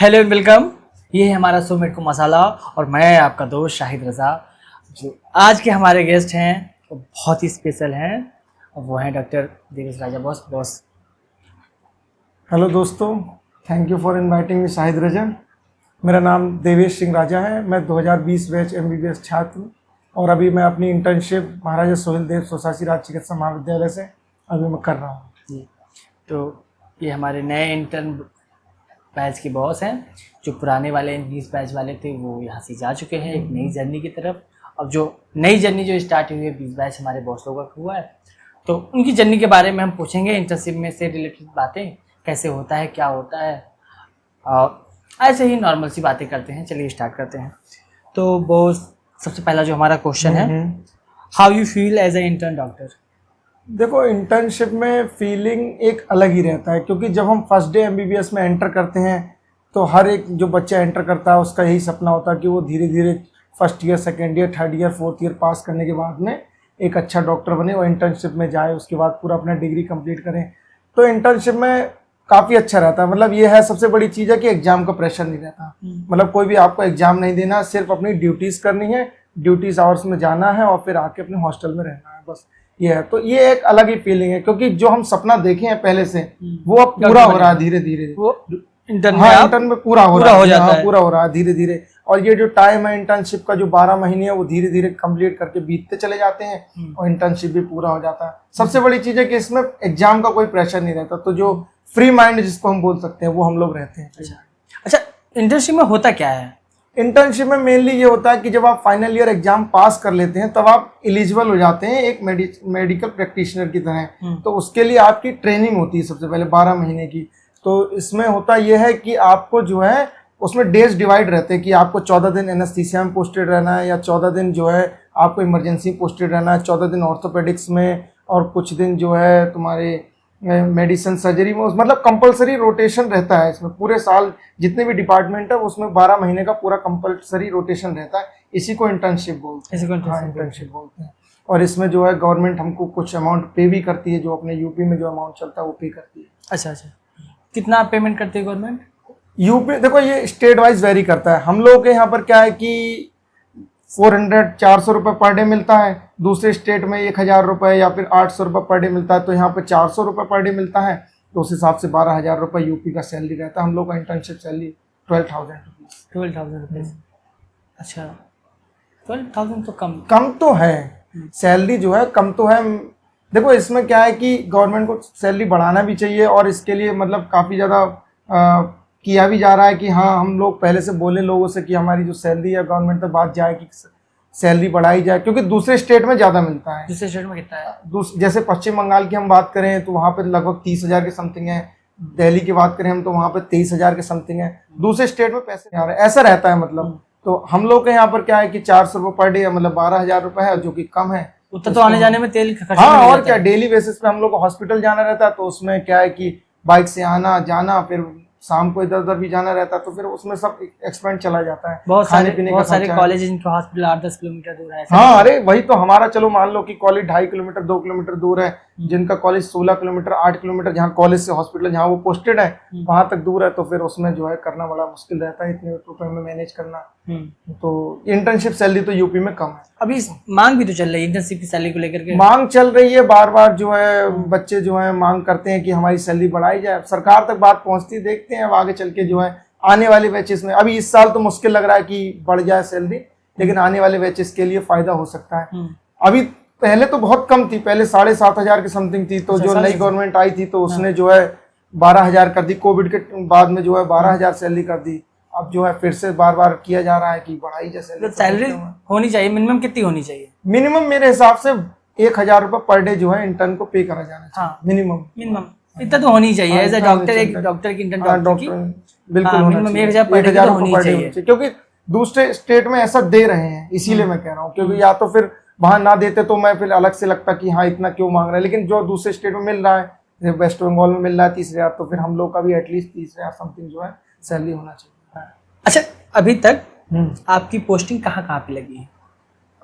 Hello and welcome. ये है हमारा सो मेड को मसाला और मैं आपका दोस्त शाहिद रज़ा। जो आज के हमारे गेस्ट हैं वो बहुत ही स्पेशल हैं और वो हैं doctor Devesh Raja boss. Hello दोस्तों, thank you for inviting me Shahid Raza. मेरा नाम देवेश सिंह राजा है। मैं 2020 बैच MBBS छात्र हूँ और अभी मैं अपनी इंटर्नशिप महाराजा सोहेल देव सोसासी राज चिकित्सा महाविद्यालय से अभी मैं कर रहा हूँ जी, तो ये हमारे नए इंटर्न बैच के बॉस हैं। जो पुराने वाले 20 बैच वाले थे वो यहाँ से जा चुके हैं एक नई जर्नी की तरफ। अब जो नई जर्नी जो स्टार्ट हुई है 20 बैच हमारे बॉस लोगों का हुआ है, तो उनकी जर्नी के बारे में हम पूछेंगे। इंटर्नशिप में से रिलेटेड बातें, कैसे होता है, क्या होता है, और ऐसे ही नॉर्मल सी बातें करते हैं। चलिए स्टार्ट करते हैं। तो बॉस, सबसे पहला जो हमारा क्वेश्चन है, how you feel as a intern doctor? देखो, इंटर्नशिप में फीलिंग एक अलग ही रहता है, क्योंकि जब हम फर्स्ट डे MBBS में एंटर करते हैं तो हर एक जो बच्चा एंटर करता है उसका यही सपना होता है कि वो धीरे धीरे first year, second year, third year, fourth year pass करने के बाद में एक अच्छा डॉक्टर बने और इंटर्नशिप में जाए, उसके बाद पूरा अपना डिग्री कंप्लीट करें। तो इंटर्नशिप में काफ़ी अच्छा रहता है। मतलब ये है सबसे बड़ी चीज़ है कि एग्जाम का प्रेशर नहीं रहता। मतलब कोई भी आपको एग्जाम नहीं देना, सिर्फ अपनी ड्यूटीज़ करनी है, ड्यूटीज़ आवर्स में जाना है और फिर आके अपने हॉस्टल में रहना है, बस ये है। तो ये एक अलग ही फीलिंग है, क्योंकि जो हम सपना देखे हैं पहले से वो अब पूरा हो रहा है धीरे धीरे। वो इंटर्न इंटर्न में पूरा हो जाता है, पूरा हो रहा है धीरे धीरे। और ये जो टाइम है इंटर्नशिप का, जो 12 महीने है, वो धीरे धीरे कंप्लीट करके बीतते चले जाते हैं और इंटर्नशिप भी पूरा हो जाता है। सबसे बड़ी चीज़ है कि इसमें एग्जाम का कोई प्रेशर नहीं रहता, तो जो फ्री माइंड जिसको हम बोल सकते हैं वो हम लोग रहते हैं। अच्छा, इंटर्नशिप में होता क्या है? इंटर्नशिप में मेनली ये होता है कि जब आप फाइनल ईयर एग्जाम पास कर लेते हैं तब आप एलिजिबल हो जाते हैं एक मेडिकल प्रैक्टिशनर की तरह। तो उसके लिए आपकी ट्रेनिंग होती है सबसे पहले 12 महीने की। तो इसमें होता यह है कि आपको जो है उसमें डेज डिवाइड रहते हैं कि आपको 14 दिन एनेस्थीसिया में पोस्टेड रहना है, या 14 दिन जो है आपको इमरजेंसी पोस्टेड रहना है, 14 दिन ऑर्थोपेडिक्स में, और कुछ दिन जो है तुम्हारे मेडिसिन सर्जरी में। मतलब कंपलसरी रोटेशन रहता है इसमें। पूरे साल जितने भी डिपार्टमेंट है उसमें 12 महीने का पूरा कंपलसरी रोटेशन रहता है। इसी को इंटर्नशिप बोलते हैं। इंटर्नशिप बोलते हैं। और इसमें जो है गवर्नमेंट हमको कुछ अमाउंट पे भी करती है, जो अपने यूपी में जो अमाउंट चलता है वो पे करती है। अच्छा, कितना पेमेंट करती है गवर्नमेंट? यूपी देखो, ये स्टेट वाइज वेरी करता है। हम लोग के यहाँ पर क्या है कि 400 रुपये पर डे मिलता है, दूसरे स्टेट में 1000 रुपये या फिर 800 रुपये पर डे मिलता है। तो यहाँ पर 400 रुपये पर डे मिलता है, तो उस हिसाब से 12,000 रुपये यूपी का सैलरी रहता है। हम लोग का इंटर्नशिप सैलरी 12,000 रुपीज़। 12,000 रुपीज़। अच्छा, 12,000 तो कम तो है। सैलरी जो है कम तो है। देखो, इसमें क्या है कि गवर्नमेंट को सैलरी बढ़ाना भी चाहिए और इसके लिए मतलब काफ़ी ज़्यादा किया भी जा रहा है कि हाँ, हम लोग पहले से बोले लोगों से कि हमारी जो सैलरी है गवर्नमेंट तक बात जाए कि सैलरी बढ़ाई जाए, क्योंकि दूसरे स्टेट में ज़्यादा मिलता है। दूसरे स्टेट में कितना है? जैसे पश्चिम बंगाल की हम बात करें तो वहाँ पे लगभग 30,000 के समथिंग है। दिल्ली की बात करें हम तो वहाँ पे 23,000 के समथिंग है। दूसरे स्टेट में पैसे नहीं आ रहे, ऐसा रहता है। मतलब तो हम लोग के यहाँ पर क्या है कि 400 रुपये पर डे, मतलब 12,000 रुपये है, जो कि कम है। उतना तो आने जाने में तेल खर्च। हाँ, और क्या, डेली बेसिस पे हम लोग को हॉस्पिटल जाना रहता है, तो उसमें क्या है कि बाइक से आना जाना, फिर शाम को इधर उधर भी जाना रहता है, तो फिर उसमें सब एक्सपेंस चला जाता है। बहुत सारे कॉलेज जिनके हॉस्पिटल 8-10 किलोमीटर दूर है। हाँ, अरे वही तो हमारा, चलो मान लो कि कॉलेज 2.5 किलोमीटर 2 किलोमीटर दूर है, जिनका कॉलेज 16 किलोमीटर 8 किलोमीटर, जहाँ कॉलेज से हॉस्पिटल जहाँ वो पोस्टेड है वहां तक दूर है, तो फिर उसमें जो है करना बड़ा मुश्किल रहता है, इतने रुपए में मैनेज करना। तो इंटर्नशिप सैलरी तो यूपी में कम है। अभी मांग भी तो चल रही है इंटर्नशिप की सैलरी को लेकर के। मांग चल रही है, बार बार जो है बच्चे जो है मांग करते हैं कि हमारी सैलरी बढ़ाई जाए। सरकार तक बात पहुंचती, देखते हैं अब आगे चल के जो है आने वाले बैचेस में। अभी इस साल तो मुश्किल लग रहा है कि बढ़ जाए सैलरी, लेकिन आने वाले बैचेस के लिए फायदा हो सकता है। अभी पहले तो बहुत कम थी, पहले 7,500 की समथिंग थी। तो जो नई गवर्नमेंट आई थी तो उसने जो है 12,000 कर दी। कोविड के बाद में जो है 12,000 सैलरी कर दी। अब जो है फिर से बार बार किया जा रहा है कि बढ़ाई जैसे। तो सैलरी होनी चाहिए, मिनिमम कितनी होनी चाहिए? मिनिमम मेरे हिसाब से 1,000 रुपये पर डे जो है इंटर्न को पे करा जाना चाहिए। मिनिमम इतना तो होनी चाहिए। एज ए डॉक्टर, एक डॉक्टर की इंटर्न डॉक्टर बिल्कुल मिनिमम 1,000 पर डे होनी चाहिए, क्योंकि दूसरे स्टेट में ऐसा दे रहे हैं, इसीलिए मैं कह रहा हूँ। क्योंकि या तो फिर वहां ना देते तो मैं फिर अलग से लगता कि हाँ इतना क्यों मांग रहे हैं, लेकिन जो दूसरे स्टेट में मिल रहा है, वेस्ट बंगाल में मिल रहा है 30,000, तो फिर हम लोग का भी एटलीस्ट 30,000 समथिंग जो है सैलरी होना चाहिए। अच्छा, अभी तक आपकी पोस्टिंग कहाँ पे लगी है?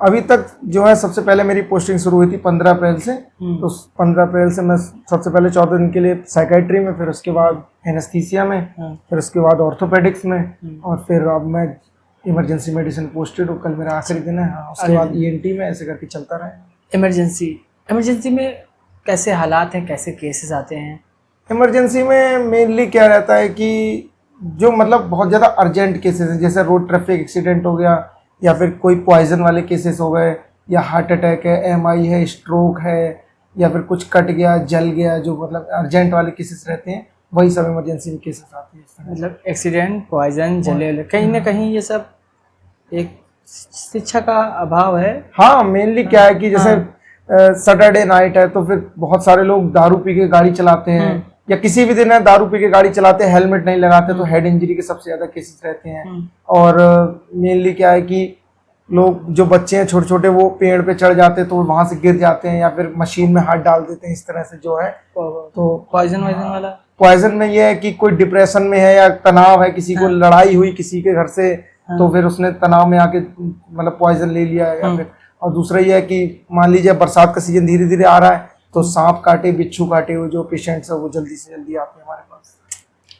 अभी तक जो है सबसे पहले मेरी पोस्टिंग शुरू हुई थी 15 अप्रैल से। तो 15 अप्रैल से मैं सबसे पहले 14 दिन के लिए साइकेट्री में, फिर उसके बाद एनेस्थीसिया में, फिर उसके बाद ऑर्थोपेडिक्स में, और फिर अब मैं इमरजेंसी मेडिसिन पोस्टेड हूँ। कल मेरा आखिरी दिन है। हाँ, उसके बाद ENT में, ऐसे करके चलता रहा। इमरजेंसी में कैसे हालात हैं, कैसे केसेस आते हैं? इमरजेंसी में मेनली क्या रहता है कि जो मतलब बहुत ज़्यादा अर्जेंट केसेस हैं, जैसे रोड ट्रैफिक एक्सीडेंट हो गया, या फिर कोई पॉइजन वाले केसेस हो गए, या हार्ट अटैक है, MI है, स्ट्रोक है, या फिर कुछ कट गया, जल गया, जो मतलब अर्जेंट वाले केसेस रहते हैं, वही सब इमरजेंसी में केसेस आते हैं। मतलब एक्सीडेंट, पॉइजन, जले, कहीं ना कहीं ये सब एक शिक्षा का अभाव है। हाँ, मेनली क्या है कि जैसे सैटरडे नाइट है तो फिर बहुत सारे लोग दारू पी के गाड़ी चलाते हैं, या किसी भी दिन है दारू पी के गाड़ी चलाते हैं, हेलमेट नहीं लगाते, तो हेड इंजरी के सबसे ज्यादा केसेस रहते हैं। और मेनली क्या है कि लोग जो बच्चे हैं छोटे छोटे, वो पेड़ पे चढ़ जाते हैं तो वहां से गिर जाते हैं, या फिर मशीन में हाथ डाल देते हैं, इस तरह से जो है। तो पॉइजन वाला, पॉइजन में ये है कि कोई डिप्रेशन में है या तनाव है, किसी को लड़ाई हुई किसी के घर से, तो फिर उसने तनाव में आके मतलब पॉइजन ले लिया, या फिर, और दूसरा ये है कि मान लीजिए बरसात का सीजन धीरे धीरे आ रहा है, तो सांप काटे, बिच्छू काटे हुए जो पेशेंट्स है वो जल्दी से जल्दी आते हैं हमारे पास।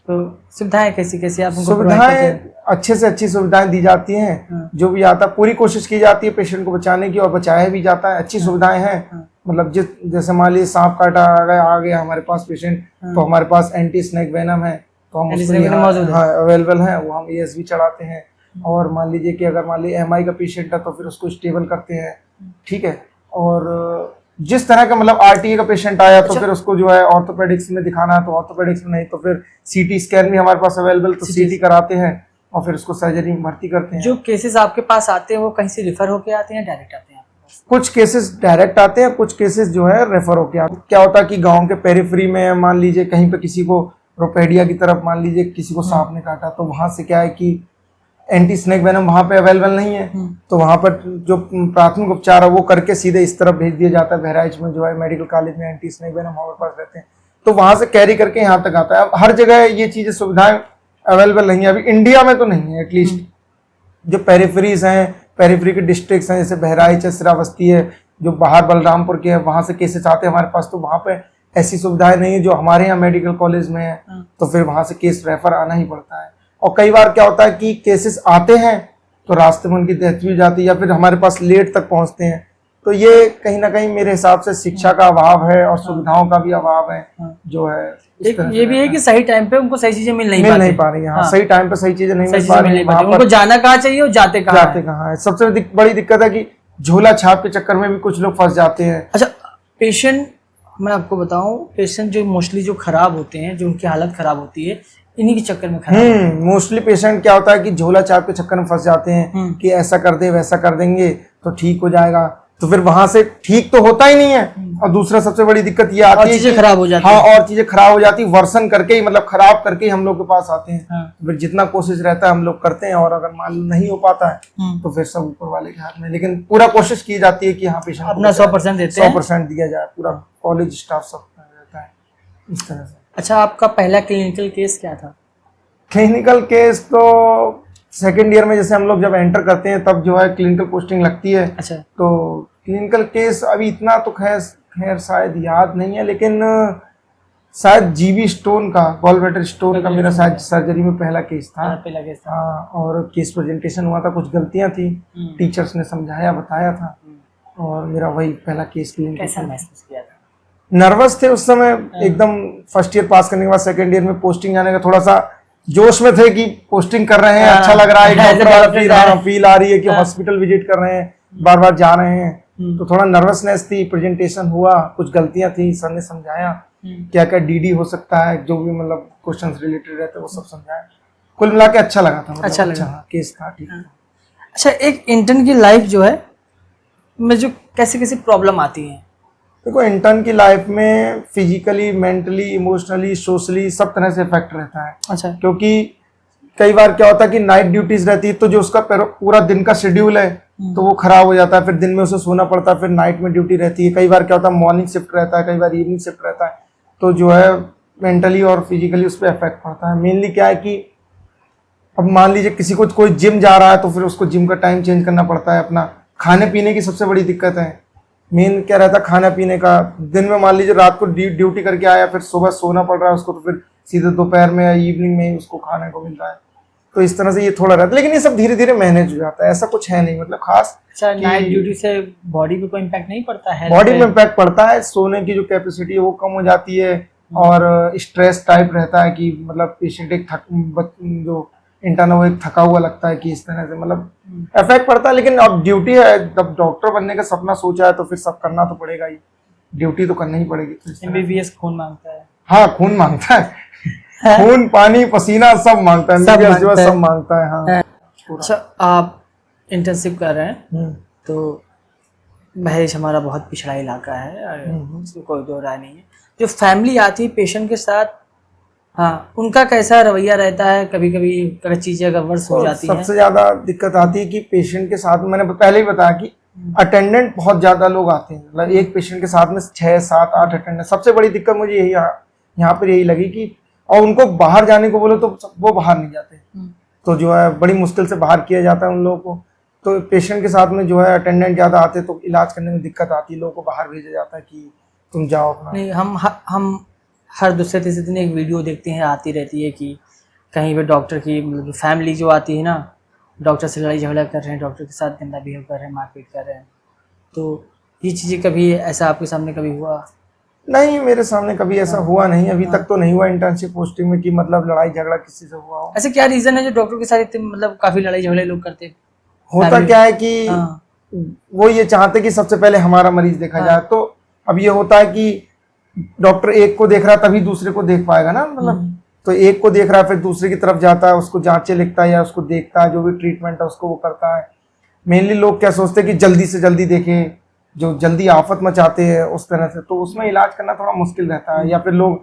तो सुविधाएं कैसी कैसी आप उनको सुविधाएं अच्छे से अच्छी सुविधाएं दी जाती हैं। जो भी आता है पूरी कोशिश की जाती है पेशेंट को बचाने की, और बचाया भी जाता है। अच्छी सुविधाएं हैं। मतलब जैसे मान लीजिए सांप काटा आ गया हमारे पास पेशेंट, तो हमारे पास एंटी स्नेक वेनम है, तो हम उसको अवेलेबल है, वो हम ASV चढ़ाते हैं। और मान लीजिए कि अगर मान लीजिए MI का पेशेंट है तो फिर उसको स्टेबल करते हैं, ठीक है। और जिस तरह का मतलब RTA का पेशेंट आया तो फिर उसको जो है ऑर्थोपेडिक्स में दिखाना है तो ऑर्थोपेडिक्स में, नहीं तो फिर CT स्कैन भी हमारे पास अवेलेबल, तो CT कराते हैं और फिर उसको सर्जरी में भर्ती करते हैं। जो केसेस आपके पास आते हैं वो कहीं से रिफर होके आते हैं, डायरेक्ट आते हैं? कुछ केसेस डायरेक्ट आते हैं, कुछ केसेस जो है रेफर होके आते हैं। क्या होता है कि गांव के पेरिफेरी में मान लीजिए कहीं पे किसी को रोपेडिया की तरफ मान लीजिए किसी को सांप ने काटा, तो वहां से क्या है कि एंटी स्नेक वेनम वहां पे अवेलेबल नहीं है, तो वहां पर जो प्राथमिक उपचार है वो करके सीधे इस तरफ भेज दिया जाता है। बहराइच में जो है मेडिकल कॉलेज में एंटी स्नेक वेनम हमारे पास रहते हैं, तो वहां से कैरी करके यहाँ तक आता है। अब हर जगह ये चीजें सुविधाएं अवेलेबल नहीं है, अभी इंडिया में तो नहीं है। एटलीस्ट जो पेरिफेरीज हैं, पेरिफेरी के डिस्ट्रिक्ट्स हैं, जैसे बहराइच है, श्रावस्ती है, जो बाहर बलरामपुर के है, वहां से केसेस आते हैं हमारे पास, तो वहां पे ऐसी सुविधाएं नहीं है जो हमारे यहाँ मेडिकल कॉलेज में है, तो फिर वहां से केस रेफर आना ही पड़ता है। और कई बार क्या होता है कि केसेस आते हैं तो रास्ते में उनकी डेथ भी हो जाती है, या फिर हमारे पास लेट तक पहुंचते हैं। तो ये कहीं ना कहीं मेरे हिसाब से शिक्षा का अभाव है और सुविधाओं का भी अभाव है, जो है एक ये भी है कि सही टाइम पे उनको सही चीजें मिल नहीं पा रही है। सही टाइम पे सही चीजें नहीं मिल पा रही, उनको जाना कहाँ चाहिए और जाते कहाँ है। सबसे बड़ी दिक्कत है कि झोला छाप के चक्कर में भी कुछ लोग फंस जाते हैं। अच्छा, पेशेंट, मैं आपको बताऊं, पेशेंट जो मोस्टली जो खराब होते हैं, जो उनकी हालत खराब होती है, इन्हीं के चक्कर में खराब मोस्टली पेशेंट क्या होता है कि झोला छाप के चक्कर में फंस जाते हैं कि ऐसा कर दे वैसा कर देंगे तो ठीक हो जाएगा, तो फिर वहां से ठीक तो होता ही नहीं है। और दूसरा सबसे बड़ी दिक्कत ये आती है चीजें खराब हो जाती है। हाँ, और चीजें खराब हो जाती, वर्सन करके ही, मतलब खराब करके ही हम लोग के पास आते हैं। फिर जितना कोशिश रहता है हम लोग करते हैं, और अगर मालूम नहीं हो पाता है तो फिर सब ऊपर वाले के हाथ में। लेकिन पूरा कोशिश की जाती है कि हाँ पेशेंट अपना 100% देते हैं, 100% दिया जाए, पूरा कॉलेज स्टाफ सब रहता है इस तरह से। अच्छा, आपका पहला क्लिनिकल केस क्या था? क्लिनिकल केस तो सेकेंड ईयर में जैसे हम लोग जब एंटर करते हैं तब जो है क्लिनिकल पोस्टिंग लगती है। अच्छा। तो क्लिनिकल केस अभी इतना तो खैर शायद याद नहीं है, लेकिन शायद जीबी स्टोन का, गॉल ब्लैडर स्टोन का मेरा शायद सर्जरी में पहला केस था। हाँ, और केस प्रेजेंटेशन हुआ था, कुछ गलतियां थी, टीचर्स ने समझाया बताया था, और मेरा वही पहला केस क्लिनिकल। कैसा महसूस किया था? नर्वस थे उस समय एकदम। फर्स्ट ईयर पास करने के बाद सेकेंड ईयर में पोस्टिंग जाने का थोड़ा सा जोश में थे कि पोस्टिंग कर रहे हैं, अच्छा लग रहा है, फील आ रही है कि हॉस्पिटल विजिट कर रहे हैं, बार बार जा रहे हैं, तो थोड़ा नर्वसनेस थी। प्रेजेंटेशन हुआ, कुछ गलतियां थी, सर ने समझाया क्या क्या डीडी हो सकता है, जो भी मतलब क्वेश्चंस रिलेटेड रहते वो सब समझाया। कुल मिला के अच्छा लगा था, मतलब अच्छा लगा, केस था ठीक। अच्छा, एक इंटर्न की लाइफ जो है में जो कैसे कैसे प्रॉब्लम आती है? देखो, इंटर्न की लाइफ में फिजिकली, मेंटली, इमोशनली, सोशली सब तरह से इफेक्ट रहता है। अच्छा। क्योंकि कई बार क्या होता है कि नाइट ड्यूटीज रहती है, तो जो उसका पूरा दिन का शेड्यूल है तो वो खराब हो जाता है, फिर दिन में उसे सोना पड़ता है, फिर नाइट में ड्यूटी रहती है। कई बार क्या होता है मॉर्निंग शिफ्ट रहता है, कई बार इवनिंग शिफ्ट रहता है, तो जो है मेंटली और फिजिकली उस पर इफेक्ट पड़ता है। मेनली क्या है कि अब मान लीजिए किसी को कोई जिम जा रहा है तो फिर उसको जिम का टाइम चेंज करना पड़ता है अपना, खाने पीने की सबसे बड़ी दिक्कत है। मेन क्या रहता है खाना पीने का, दिन में मान लीजिए रात को ड्यूटी करके आया, फिर सुबह सोना पड़ रहा है उसको, तो फिर सीधे दोपहर में या इवनिंग में ही उसको खाने को मिल रहा है। तो इस तरह से ये थोड़ा रहता है, लेकिन ये सब धीरे धीरे मैनेज हो जाता है, ऐसा कुछ है नहीं मतलब खास। अच्छा, नाइट ड्यूटी से बॉडी पे कोई इम्पैक्ट नहीं पड़ता है? बॉडी में इम्पैक्ट पड़ता है, सोने की जो कैपेसिटी है वो कम हो जाती है, और स्ट्रेस टाइप रहता है कि मतलब पेशेंट एक जो इंटर्न वो एक थका हुआ लगता है कि इस तरह से मतलब इफेक्ट पड़ता है। लेकिन अब ड्यूटी है, जब डॉक्टर बनने का सपना सोचा है तो फिर सब करना तो पड़ेगा ही, ड्यूटी तो करनी ही पड़ेगी। एमबीबीएस खून मांगता है। हाँ, खून मांगता है, खून पानी पसीना सब मांगता है, MBBS जो है सब मांगता है। हाँ। अच्छा, आप इंटर्नशिप कर रहे हैं तो बहरीच हमारा बहुत पिछड़ा इलाका है, इसमें कोई दो राय नहीं है। जो फैमिली आती है पेशेंट के साथ, हाँ, उनका कैसा रवैया रहता है? कभी कभी अगर चीजें अगर वर्ष हो जाती हैं, सबसे ज्यादा दिक्कत आती है कि पेशेंट के साथ, मैंने पहले ही बताया कि अटेंडेंट बहुत ज्यादा लोग आते हैं, मतलब एक पेशेंट के साथ में 6, 7, 8 अटेंडेंट। सबसे बड़ी दिक्कत मुझे यही यहाँ पर यही लगी कि, और उनको बाहर जाने को बोलो तो वो बाहर नहीं जाते, तो जो है बड़ी मुश्किल से बाहर किया जाता है उन लोगों को। तो पेशेंट के साथ में जो है अटेंडेंट ज़्यादा आते तो इलाज करने में दिक्कत आती है, लोगों को बाहर भेजा जाता है कि तुम जाओ अपना। नहीं, हम हर दूसरे तीसरे दिन एक वीडियो देखते हैं, आती रहती है कि कहीं पे डॉक्टर की मतलब फैमिली जो आती है ना, डॉक्टर से लड़ाई झगड़ा कर रहे हैं, डॉक्टर के साथ गंदा बिहेव कर रहे हैं, मारपीट कर रहे हैं। तो ये चीज़ें कभी ऐसा आपके सामने कभी हुआ? नहीं, मेरे सामने कभी ऐसा हुआ नहीं, अभी तक तो नहीं हुआ इंटर्नशिप पोस्टिंग में कि मतलब लड़ाई झगड़ा किसी से हुआ हो। ऐसे क्या रीज़न है जो डॉक्टर के साथ इतने मतलब काफ़ी लड़ाई झगड़े लोग करते हैं? होता क्या है कि वो ये चाहते कि सबसे पहले हमारा मरीज देखा जाए, तो अब ये होता है कि डॉक्टर एक को देख रहा है तभी दूसरे को देख पाएगा ना, मतलब तो एक को देख रहा है फिर दूसरे की तरफ जाता है, उसको जांचें लिखता है या उसको देखता है, जो भी ट्रीटमेंट है उसको वो करता है। मेनली लोग क्या सोचते हैं कि जल्दी से जल्दी देखें, जो जल्दी आफत मचाते हैं उस तरह से, तो उसमें इलाज करना थोड़ा मुश्किल रहता है। या फिर लोग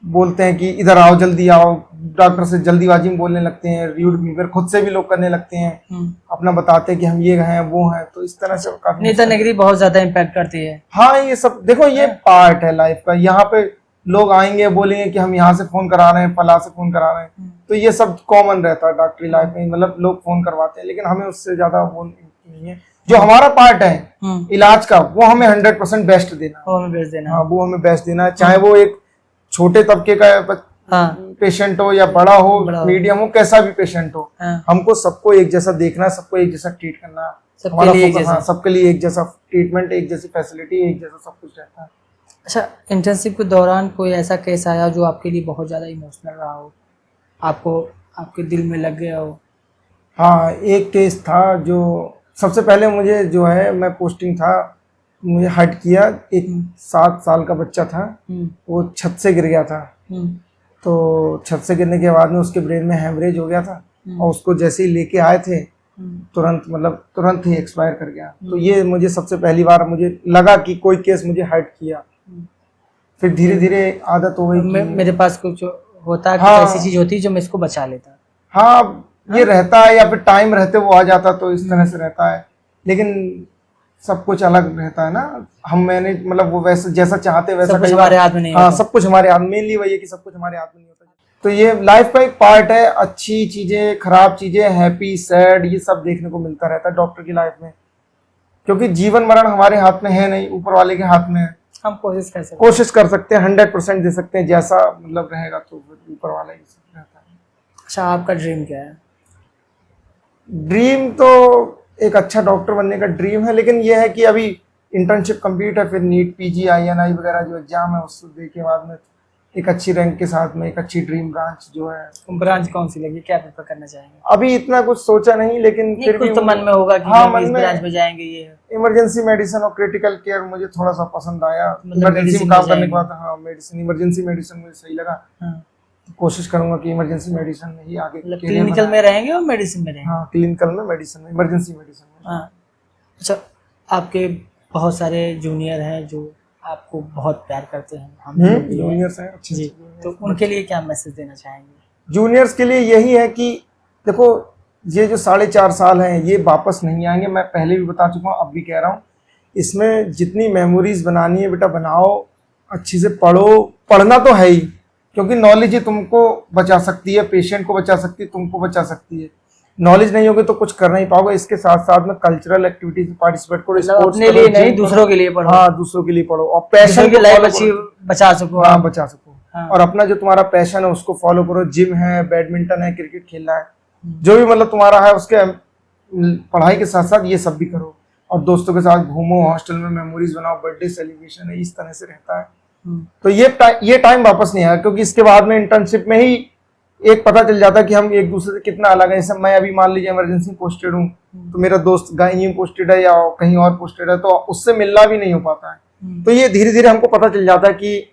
बोलते हैं कि इधर आओ, जल्दी आओ, डॉक्टर से जल्दीबाजी में बोलने लगते हैं, र्यूड बिहेवियर खुद से भी लोग करने लगते हैं, अपना बताते हैं कि हम ये हैं वो हैं, तो इस तरह से काफी नेतागिरी बहुत ज्यादा इम्पैक्ट करती है। हाँ, ये सब देखो ये पार्ट है लाइफ का। यहाँ पे लोग आएंगे बोलेंगे कि हम यहाँ से फोन करा रहे हैं, फला से फोन करा रहे हैं, तो ये सब कॉमन रहता है डॉक्टरी लाइफ में, मतलब लोग फोन करवाते हैं, लेकिन हमें उससे ज्यादा वो नहीं है। जो हमारा पार्ट है इलाज का, वो हमें 100% बेस्ट देना, वो हमें बेस्ट देना। हाँ, वो हमें बेस्ट देना है, चाहे वो एक छोटे तबके का पेशेंट हो या बड़ा हो, मीडियम हो, कैसा भी पेशेंट हो, हमको सबको एक जैसा देखना, सबको एक जैसा ट्रीट करना, सबके लिए एक जैसा ट्रीटमेंट, एक जैसी फैसिलिटी, एक जैसा सब कुछ रहता है। अच्छा, इंटर्नशिप के दौरान कोई ऐसा केस आया जो आपके लिए बहुत ज़्यादा इमोशनल रहा हो, आपको आपके दिल में लग गया हो? हाँ, एक केस था जो सबसे पहले मुझे जो है, मैं पोस्टिंग था, मुझे हट किया, एक 7 साल का बच्चा था, वो छत से गिर गया था, तो छत से गिरने के बाद में उसके ब्रेन में हैमरेज हो गया था, और उसको जैसे ही लेके आए थे तुरंत ही एक्सपायर कर गया। तो ये मुझे सबसे पहली बार मुझे लगा कि कोई केस मुझे हर्ट किया। फिर धीरे धीरे आदत हो गई। मेरे पास कुछ होता है, हाँ, ऐसी चीज होती है जो मैं इसको बचा लेता। हाँ, ये रहता है, या फिर टाइम रहते वो आ जाता, तो इस तरह से रहता है, लेकिन सब कुछ अलग रहता है ना। हम मैंने मतलब वो वैसे जैसा चाहते वैसा हमारे हाथ में नहीं। हाँ, सब कुछ हमारे हाथ में, मेनली वही है कि सब कुछ हमारे हाथ में नहीं होता। तो ये लाइफ का एक पार्ट है, अच्छी चीजें, खराब चीजें, हैप्पी, सैड, ये सब देखने को मिलता रहता है डॉक्टर की लाइफ में, क्योंकि जीवन मरण हमारे हाथ में है नहीं, ऊपर वाले के हाथ में है। हम कोशिश कर सकते हैं 100% दे सकते हैं, जैसा मतलब रहेगा तो ऊपर वाला ही सब रहता है। अच्छा, आपका ड्रीम क्या है? ड्रीम तो एक अच्छा डॉक्टर बनने का ड्रीम है, लेकिन यह है कि अभी इंटर्नशिप कंप्लीट है, फिर नीट, पीजी, INI वगैरह जो एग्जाम है उसको दे के बाद में एक अच्छी रैंक के साथ में एक अच्छी ड्रीम ब्रांच जो है। ब्रांच कौन सी लगी, क्या प्रेफर करना चाहेंगे? अभी इतना कुछ सोचा नहीं, लेकिन फिर भी तो मन में होगा कि हाँ, मन इस ब्रांच में जाएंगे। ये इमरजेंसी मेडिसिन और क्रिटिकल केयर मुझे थोड़ा सा पसंद आया, इमरजेंसी में काम करने के बाद। हाँ, मेडिसिन, इमरजेंसी मेडिसिन मुझे सही लगा। कोशिश करूंगा कि इमरजेंसी मेडिसिन में ही आगे क्लिनिकल में रहेंगे और मेडिसिन में रहेंगे। हाँ, क्लिनिकल में, मेडिसिन में, इमरजेंसी मेडिसिन में। हाँ। अच्छा, आपके बहुत सारे जूनियर हैं जो आपको बहुत प्यार करते हैं, हम जूनियर्स हैं अच्छे जी, तो उनके लिए क्या मैसेज देना चाहेंगे? जूनियर्स के लिए यही है कि देखो, ये जो 4.5 साल हैं ये वापस नहीं आएंगे, मैं पहले भी बता चुका हूँ, अब भी कह रहा हूँ। इसमें जितनी मेमोरीज बनानी है बेटा बनाओ, अच्छी से पढ़ो, पढ़ना तो है ही, क्योंकि नॉलेज ही तुमको बचा सकती है, पेशेंट को बचा सकती है, तुमको बचा सकती है। नॉलेज नहीं होगी तो कुछ कर नहीं पाओगे। इसके साथ साथ में कल्चरल एक्टिविटीज में पार्टिसिपेट करो, मतलब स्पोर्ट्स अपने लिए नहीं, दूसरों के लिए पढ़ो। हाँ, दूसरों के लिए पढ़ो और दूसरों पैशन की लाइफ अच्छी बचा सको। हाँ, बचा सको। हाँ। और अपना जो तुम्हारा पैशन है उसको फॉलो करो। जिम है, बैडमिंटन है, क्रिकेट खेलना है, जो भी मतलब तुम्हारा है, उसके पढ़ाई के साथ साथ ये सब भी करो। और दोस्तों के साथ घूमो, हॉस्टल में मेमोरीज बनाओ, बर्थडे सेलिब्रेशन है, इस तरह से रहता है। तो ये टाइम वापस नहीं आया, क्योंकि इसके बाद में इंटर्नशिप में ही एक पता चल जाता है कि हम एक दूसरे से कितना अलग है। जैसे मैं अभी मान लीजिए इमरजेंसी पोस्टेड हूँ, तो मेरा दोस्त गांव पोस्टेड है या कहीं और पोस्टेड है, तो उससे मिलना भी नहीं हो पाता है। तो ये धीरे धीरे हमको पता चल जाता है कि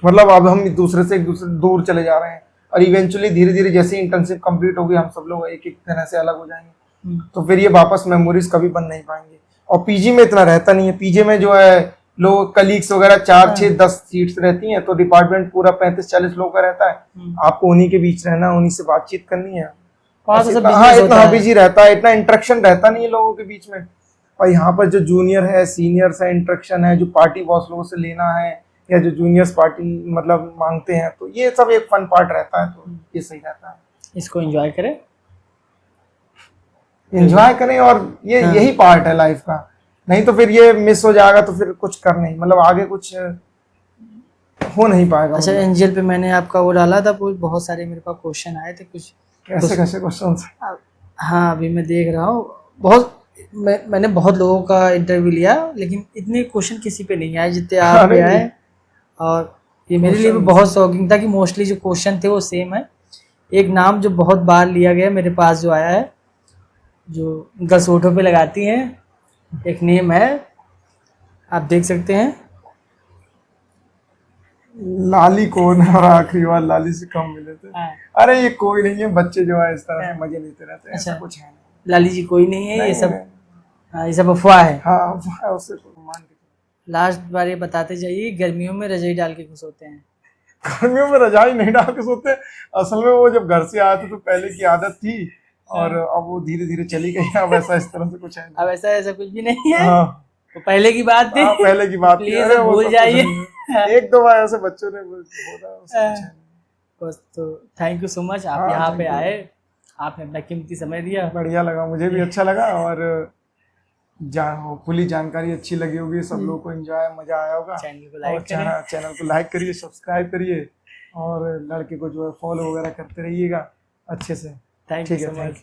मतलब अब हम एक दूसरे से दूर चले जा रहे हैं। और इवेंचुअली धीरे धीरे जैसे इंटर्नशिप कंप्लीट होगी, हम सब लोग एक एक तरह से अलग हो जाएंगे। तो फिर ये वापस मेमोरीज कभी बन नहीं पाएंगे। और पीजी में इतना रहता नहीं है। पीजी में जो है लोग कलीग्स वगैरह 4, 6, 10 सीट्स रहती हैं, तो डिपार्टमेंट पूरा 35-40 लोग का रहता है। आपको उन्हीं के बीच रहना, उन्हीं से बातचीत करनी है। हाँ, इतना बिजी रहता है, इतना इंटरेक्शन रहता नहीं है लोगों के बीच में। और यहाँ पर जो जूनियर है, सीनियर्स है, इंटरेक्शन है, जो पार्टी बॉस लोगों से लेना है, या जो जूनियर्स पार्टी मतलब मांगते हैं, तो ये सब एक फन पार्ट रहता है। तो ये सही रहता है, इसको एंजॉय करें, एंजॉय करें। और ये यही पार्ट है लाइफ का। नहीं तो फिर ये मिस हो जाएगा, तो फिर कुछ कर नहीं, मतलब आगे कुछ हो नहीं पाएगा। अच्छा, एंजल पे मैंने आपका वो डाला था, बहुत सारे मेरे पास क्वेश्चन आए थे कुछ। कैसे क्वेश्चन? हाँ, अभी मैं देख रहा हूँ। मैंने बहुत लोगों का इंटरव्यू लिया, लेकिन इतने क्वेश्चन किसी पे नहीं आए जितने आप पे आए। और ये मेरे लिए भी बहुत शॉकिंग था कि मोस्टली जो क्वेश्चन थे वो सेम है। एक नाम जो बहुत बार लिया गया मेरे पास जो आया है, जो गर्ल्स होठों पे लगाती हैं, एक नेम है, आप देख सकते हैं। लाली कौन है? और आखिरी बार लाली से कम मिले थे। अरे ये कोई नहीं है, बच्चे जो है इस तरह से मजे लेते रहते हैं। अच्छा, ऐसा कुछ है नहीं। लाली जी कोई नहीं है, ये सब अफवाह है। हाँ, अफवाह है, उससे मान के। लास्ट बार ये बताते जाइए, गर्मियों में रजाई डाल के खुश होते हैं? गर्मियों में रजाई नहीं डाल के सोते। असल में वो जब घर से आए थे तो पहले की आदत थी, और अब वो धीरे धीरे चली गई। अब ऐसा इस तरह से कुछ है, अब ऐसा कुछ भी नहीं है। हाँ, तो पहले की बात थी। हाँ, पहले की बात थी। अरे भूल जाइए। एक दो बार ऐसे बच्चों ने बोला। बस, तो थैंक यू सो मच, आप यहाँ पे आए, आपने अपना कीमती समय दिया। बढ़िया लगा, मुझे भी अच्छा लगा। और होपफुली जानकारी अच्छी लगी होगी, सब लोगों को एंजॉय, मजा आया होगा। चैनल को लाइक करिए, सब्सक्राइब करिए, और लड़के को जो है फॉलो वगैरह करते रहिएगा अच्छे से। Thank you so much.